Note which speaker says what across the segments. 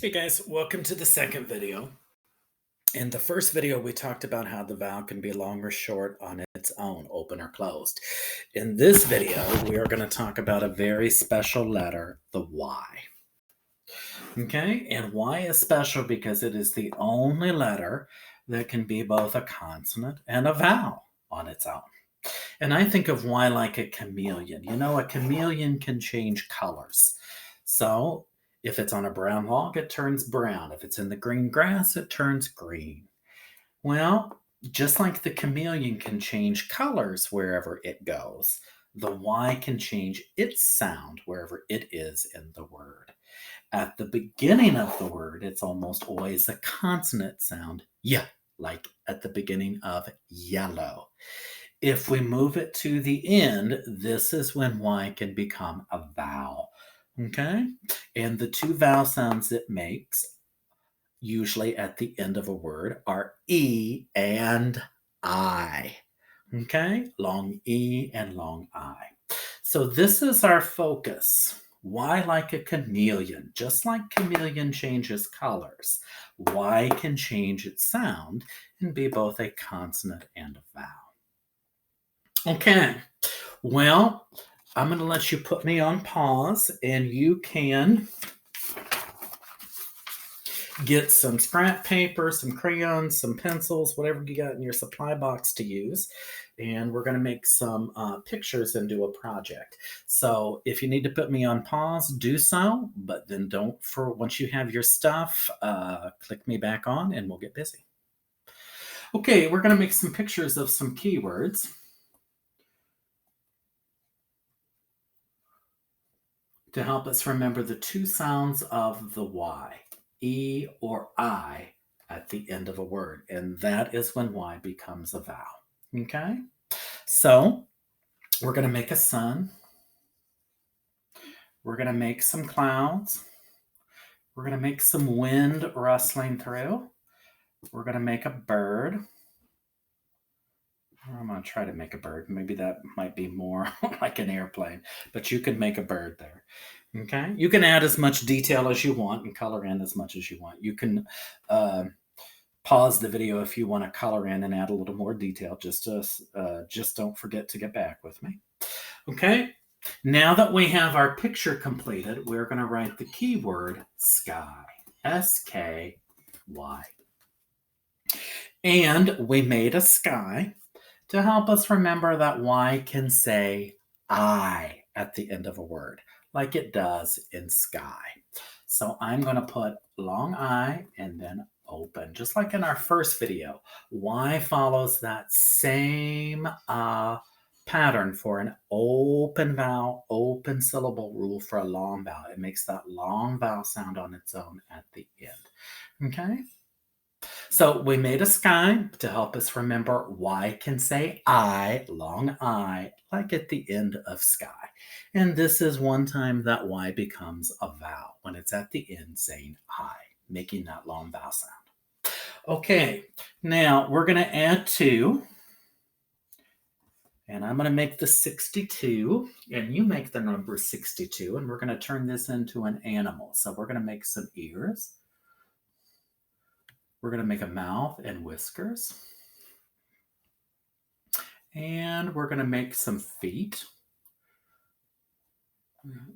Speaker 1: Hey guys, welcome to the second video. In the first video, we talked about how the vowel can be long or short on its own, open or closed. In this video, we are going to talk about a very special letter, the Y. Okay, and Y is special because it is the only letter that can be both a consonant and a vowel on its own. And I think of Y like a chameleon. You know, a chameleon can change colors. So if it's on a brown log, it turns brown. If it's in the green grass, it turns green. Well, just like the chameleon can change colors wherever it goes, the Y can change its sound wherever it is in the word. At the beginning of the word, it's almost always a consonant sound, yeah, like at the beginning of yellow. If we move it to the end, this is when Y can become a vowel. Okay? And the two vowel sounds it makes, usually at the end of a word, are E and I. Okay? Long E and long I. So this is our focus. Y like a chameleon? Just like chameleon changes colors, Y can change its sound and be both a consonant and a vowel. Okay, well, I'm going to let you put me on pause and you can get some scrap paper, some crayons, some pencils, whatever you got in your supply box to use. And we're going to make some pictures and do a project. So if you need to put me on pause, do so. But then don't, for once you have your stuff, click me back on and we'll get busy. Okay, we're going to make some pictures of some keywords to help us remember the two sounds of the Y, E or I at the end of a word. And that is when Y becomes a vowel. Okay? So we're going to make a sun. We're going to make some clouds. We're going to make some wind rustling through. We're going to make a bird. I'm going to try to make a bird. Maybe that might be more like an airplane, but you can make a bird there. Okay. You can add as much detail as you want and color in as much as you want. You can pause the video if you want to color in and add a little more detail. Just don't forget to get back with me. Okay. Now that we have our picture completed, we're going to write the keyword sky. S-K-Y. And we made a sky to help us remember that Y can say I at the end of a word, like it does in sky. So I'm going to put long I and then open, just like in our first video. Y follows that same pattern for an open vowel, open syllable rule for a long vowel. It makes that long vowel sound on its own at the end. Okay? So we made a sky to help us remember Y can say I, long I, like at the end of sky. And this is one time that Y becomes a vowel, when it's at the end saying I, making that long vowel sound. Okay, now we're going to add 2. And I'm going to make the 62, and you make the number 62, and we're going to turn this into an animal. So we're going to make some ears. We're going to make a mouth and whiskers. And we're going to make some feet.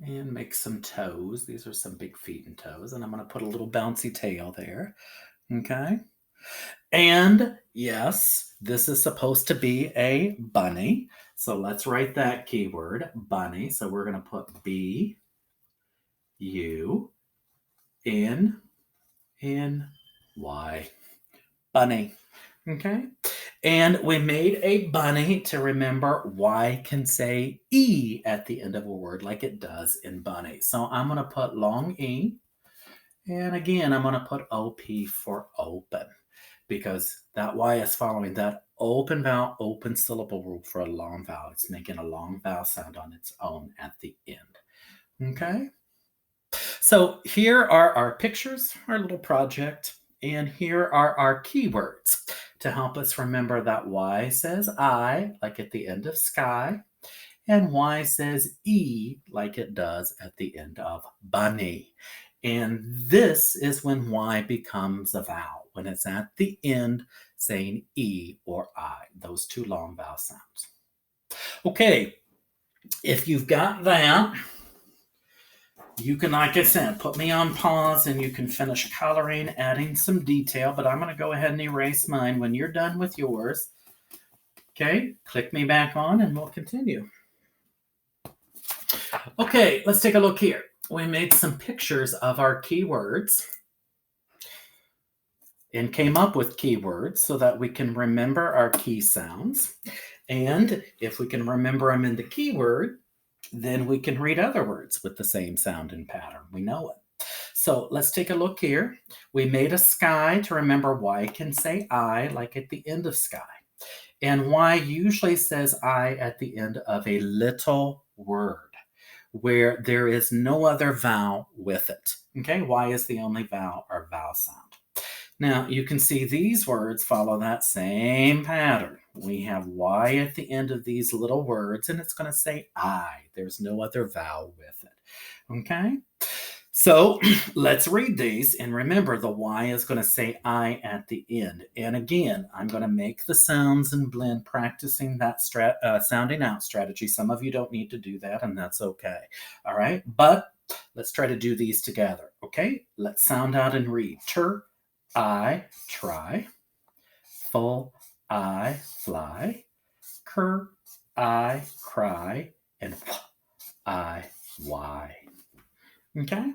Speaker 1: And make some toes. These are some big feet and toes. And I'm going to put a little bouncy tail there. Okay. And yes, this is supposed to be a bunny. So let's write that keyword, bunny. So we're going to put B, U, N, N, Y, bunny. Okay. And we made a bunny to remember Y can say E at the end of a word like it does in bunny. So I'm going to put long E. And again, I'm going to put OP for open, because that Y is following that open vowel, open syllable rule for a long vowel. It's making a long vowel sound on its own at the end. Okay? So here are our pictures, our little project, and here are our keywords to help us remember that Y says I, like at the end of sky, and Y says E, like it does at the end of bunny. And this is when Y becomes a vowel, when it's at the end saying E or I, those two long vowel sounds. Okay, if you've got that, you can, like I said, put me on pause and you can finish coloring, adding some detail, but I'm going to go ahead and erase mine when you're done with yours. Okay, click me back on and we'll continue. Okay, let's take a look here. We made some pictures of our keywords and came up with keywords so that we can remember our key sounds. And if we can remember them in the keyword, then we can read other words with the same sound and pattern. We know it. So let's take a look here. We made a sky to remember Y can say I, like at the end of sky. And Y usually says I at the end of a little word where there is no other vowel with it. Okay, Y is the only vowel or vowel sound. Now, you can see these words follow that same pattern. We have Y at the end of these little words, and it's going to say I. There's no other vowel with it. Okay? So let's read these, and remember the Y is going to say I at the end. And again, I'm going to make the sounds and blend, practicing that sounding out strategy. Some of you don't need to do that, and that's okay. All right? But let's try to do these together. Okay? Let's sound out and read. I try, full I fly, cur I cry, and I why. Okay?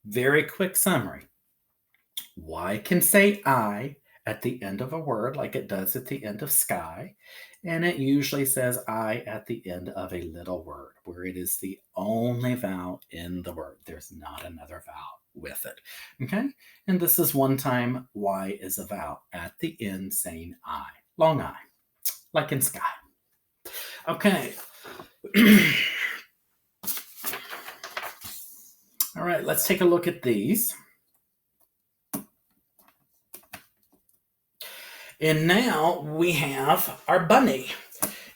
Speaker 1: Very quick summary. Y can say I at the end of a word like it does at the end of sky, and it usually says I at the end of a little word where it is the only vowel in the word. There's not another vowel with it. Okay? And this is one time Y is a vowel at the end saying I, long I, like in sky. Okay. All right, let's take a look at these. And now we have our bunny.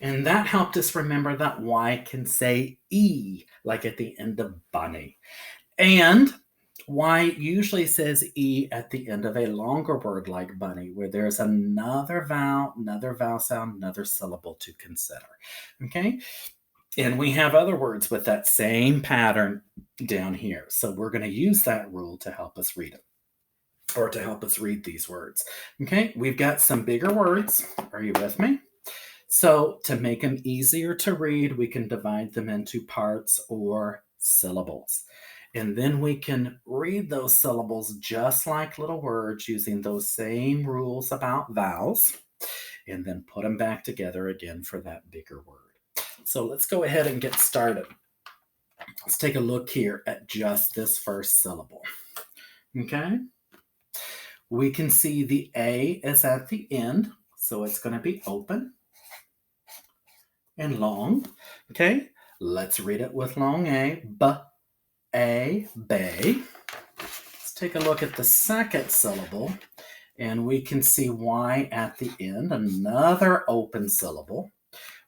Speaker 1: And that helped us remember that Y can say E, like at the end of bunny. And Y usually says E at the end of a longer word like bunny, where there's another vowel sound, another syllable to consider. Okay? And we have other words with that same pattern down here. So we're going to use that rule to help us read it, or to help us read these words. Okay, we've got some bigger words. Are you with me? So to make them easier to read, we can divide them into parts or syllables. And then we can read those syllables just like little words using those same rules about vowels, and then put them back together again for that bigger word. So let's go ahead and get started. Let's take a look here at just this first syllable. Okay? We can see the A is at the end, so it's going to be open and long. Okay? Let's read it with long A. B-A, bay. Let's take a look at the second syllable, and we can see Y at the end, another open syllable,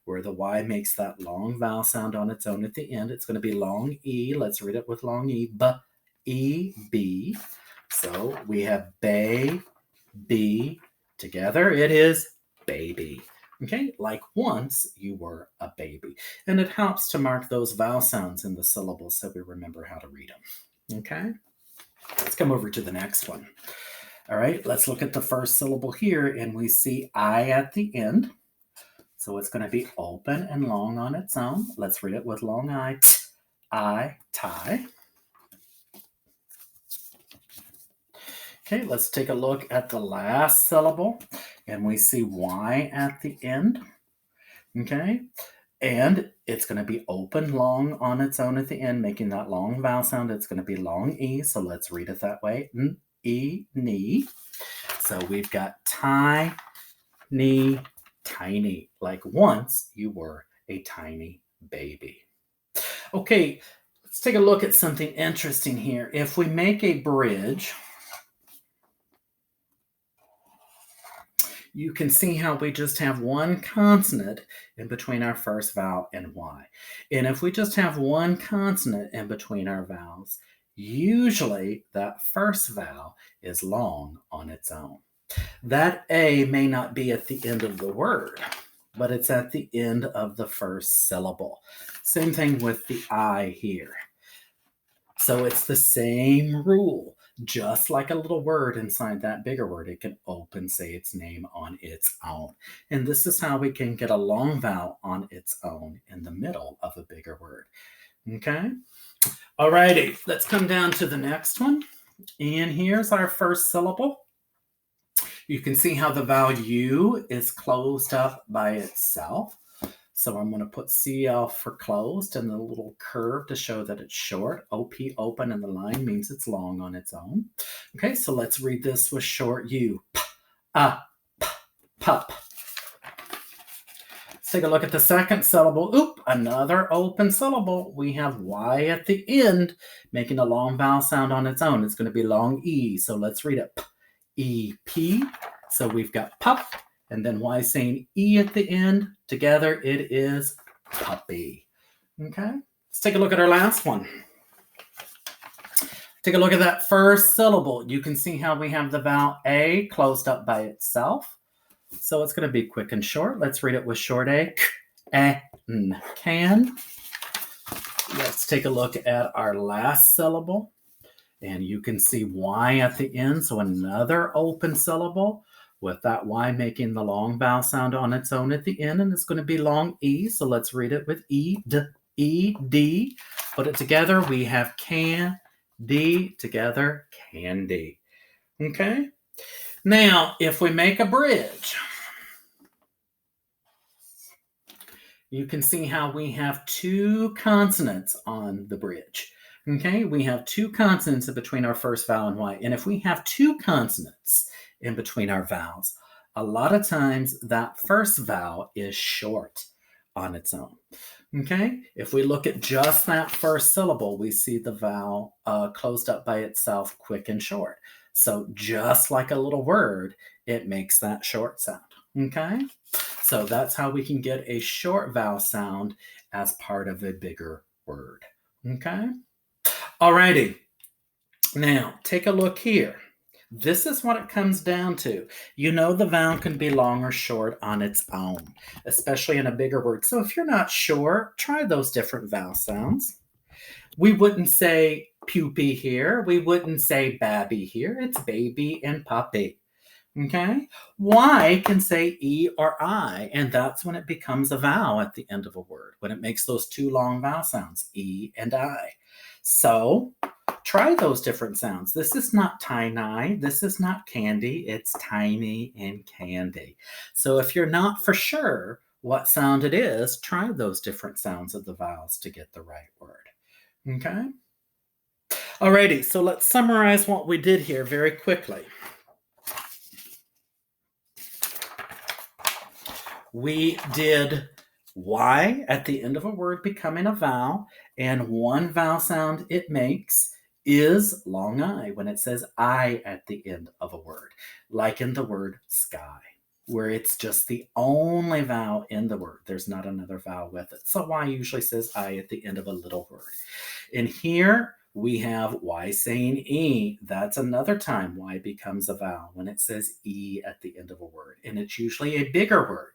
Speaker 1: where the Y makes that long vowel sound on its own at the end. It's going to be long E. Let's read it with long E. B-E-B. So we have bay, be. Together it is baby. Okay, like once you were a baby. And it helps to mark those vowel sounds in the syllables so we remember how to read them. Okay, let's come over to the next one. All right, let's look at the first syllable here, and we see I at the end. So it's going to be open and long on its own. Let's read it with long I, tie. Okay, let's take a look at the last syllable, and we see Y at the end. Okay, and it's going to be open, long on its own at the end, making that long vowel sound. It's going to be long E, so let's read it that way. N-E, knee. So we've got tie, knee, tiny, like once you were a tiny baby. Okay, let's take a look at something interesting here. If we make a bridge, you can see how we just have one consonant in between our first vowel and Y. And if we just have one consonant in between our vowels, Usually, that first vowel is long on its own. That A may not be at the end of the word, but it's at the end of the first syllable. Same thing with the I here. So it's the same rule. Just like a little word inside that bigger word, it can open, say its name on its own. And this is how we can get a long vowel on its own in the middle of a bigger word. Okay? Alrighty, let's come down to the next one. And here's our first syllable. You can see how the vowel U is closed up by itself. So I'm going to put CL for closed and the little curve to show that it's short. OP open and the line means it's long on its own. Okay, so let's read this with short U. Pup. Let's take a look at the second syllable. Oop, another open syllable. We have Y at the end, making a long vowel sound on its own. It's going to be long E. So let's read it. EP. So we've got pup, and then Y saying E at the end. Together it is puppy. Okay, let's take a look at our last one. Take a look at that first syllable. You can see how we have the vowel A closed up by itself. So it's going to be quick and short. Let's read it with short A. Can. Let's take a look at our last syllable. And you can see Y at the end. So another open syllable with that Y making the long vowel sound on its own at the end. And it's going to be long E. So let's read it with E-D. Put it together. We have can, D together, candy. Okay. Now, if we make a bridge, you can see how we have two consonants on the bridge. Okay, we have two consonants in between our first vowel and Y. And if we have two consonants in between our vowels, a lot of times that first vowel is short on its own. Okay, if we look at just that first syllable, we see the vowel closed up by itself, quick and short. So just like a little word, it makes that short sound. Okay, so that's how we can get a short vowel sound as part of a bigger word. Okay. Alrighty, now take a look here. This is what it comes down to. You know the vowel can be long or short on its own, especially in a bigger word. So if you're not sure, try those different vowel sounds. We wouldn't say pupy here. We wouldn't say babby here. It's baby and puppy. Okay? Y can say E or I, and that's when it becomes a vowel at the end of a word, when it makes those two long vowel sounds, E and I. So try those different sounds. This is not tiny. This is not candy. It's tiny and candy. So if you're not for sure what sound it is, try those different sounds of the vowels to get the right word. Okay? Alrighty, so let's summarize what we did here very quickly. We did Y at the end of a word becoming a vowel, and one vowel sound it makes is long I when it says I at the end of a word, like in the word sky, where it's just the only vowel in the word. There's not another vowel with it. So Y usually says I at the end of a little word. And here we have Y saying E. That's another time Y becomes a vowel when it says E at the end of a word. And it's usually a bigger word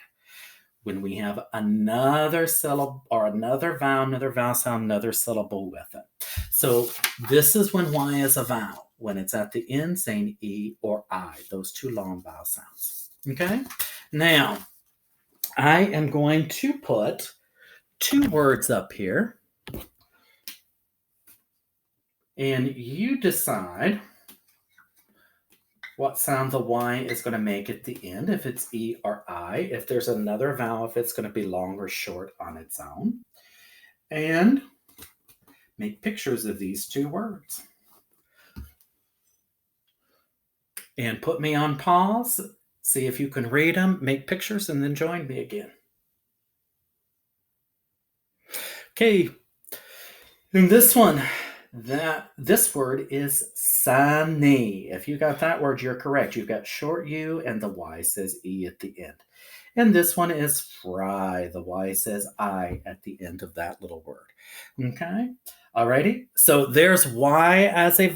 Speaker 1: when we have another syllable or another vowel sound, another syllable with it. So this is when Y is a vowel, when it's at the end saying E or I, those two long vowel sounds. Okay? Now, I am going to put two words up here, and you decide what sound the Y is going to make at the end, if it's E or I, if there's another vowel, if it's going to be long or short on its own. And make pictures of these two words. And put me on pause, see if you can read them, make pictures, and then join me again. Okay, in this one, this word is sunny. If you got that word, you're correct. You've got short U and the Y says E at the end. And this one is fry. The Y says I at the end of that little word. Okay? Alrighty, so there's Y as a